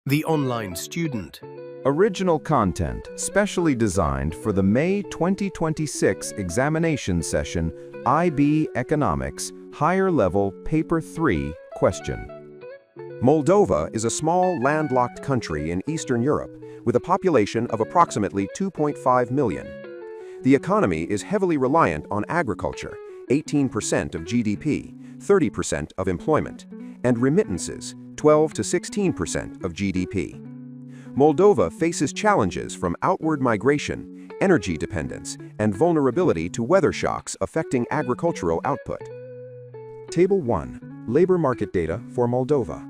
The online student. Original content specially designed for the May 2026 examination session, IB Economics, Higher Level Paper 3, question. Moldova is a small landlocked country in Eastern Europe with a population of approximately 2.5 million. The economy is heavily reliant on agriculture, 18% of GDP, 30% of employment, and remittances, 12 to 16% of GDP. Moldova faces challenges from outward migration, energy dependence, and vulnerability to weather shocks affecting agricultural output. Table 1. Labor market data for Moldova.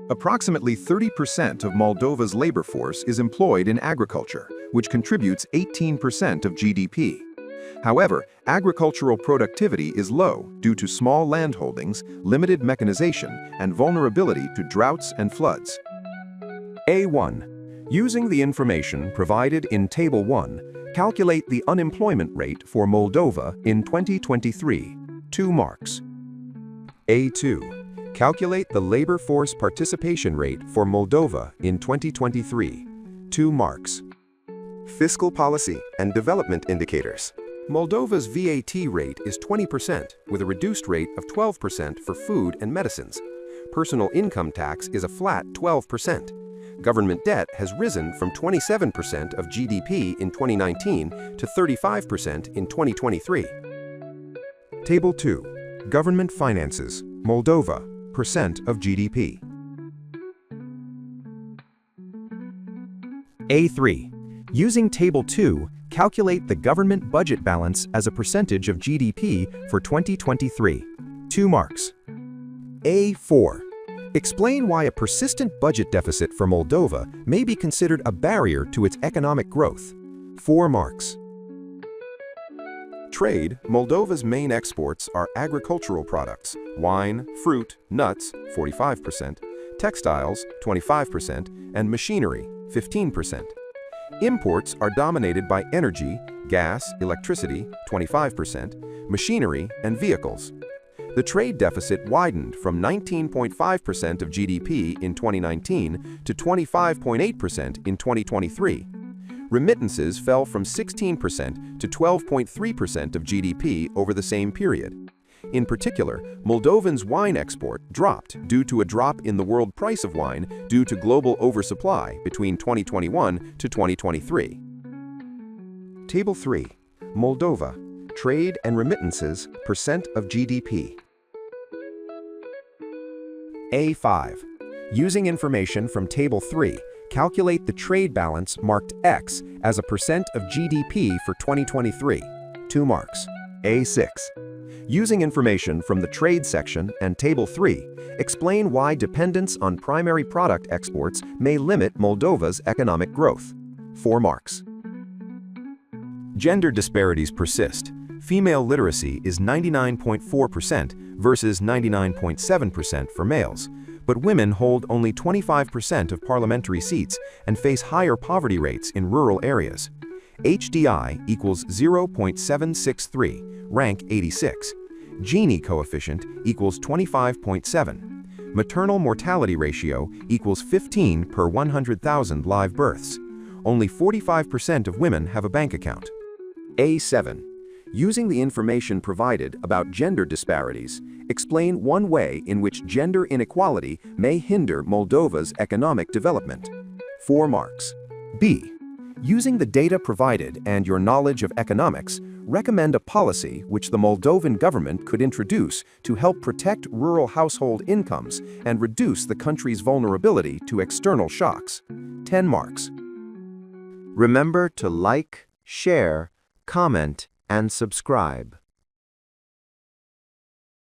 Approximately 30% of Moldova's labor force is employed in agriculture, which contributes 18% of GDP. However, agricultural productivity is low due to small landholdings, limited mechanization, and vulnerability to droughts and floods. A1. Using the information provided in Table 1, calculate the unemployment rate for Moldova in 2023. 2 marks. A2. Calculate the labor force participation rate for Moldova in 2023. 2 marks. Fiscal policy and development indicators. Moldova's VAT rate is 20%, with a reduced rate of 12% for food and medicines. Personal income tax is a flat 12%. Government debt has risen from 27% of GDP in 2019 to 35% in 2023. Table 2. Government finances. Moldova, percent of GDP. A3. Using Table 2, calculate the government budget balance as a percentage of GDP for 2023. 2 marks. A4. Explain why a persistent budget deficit for Moldova may be considered a barrier to its economic growth. 4 marks. Trade. Moldova's main exports are agricultural products, wine, fruit, nuts, 45%, textiles, 25%, and machinery, 15%. Imports are dominated by energy, gas, electricity, 25%, machinery, and vehicles. The trade deficit widened from 19.5% of GDP in 2019 to 25.8% in 2023. Remittances fell from 16% to 12.3% of GDP over the same period. In particular, Moldovan's wine export dropped due to a drop in the world price of wine due to global oversupply between 2021 to 2023. Table 3. Moldova, trade and remittances, percent of GDP. A5. Using information from Table 3, calculate the trade balance marked X as a percent of GDP for 2023. 2 marks. A6. Using information from the trade section and Table 3, explain why dependence on primary product exports may limit Moldova's economic growth. 4 marks. Gender disparities persist. Female literacy is 99.4% versus 99.7% for males, but women hold only 25% of parliamentary seats and face higher poverty rates in rural areas. HDI equals 0.763, rank 86. Gini coefficient equals 25.7. Maternal mortality ratio equals 15 per 100,000 live births. Only 45% of women have a bank account. A7. Using the information provided about gender disparities, explain one way in which gender inequality may hinder Moldova's economic development. 4 marks. B. Using the data provided and your knowledge of economics, recommend a policy which the Moldovan government could introduce to help protect rural household incomes and reduce the country's vulnerability to external shocks. 10 marks. Remember to like, share, comment, and subscribe.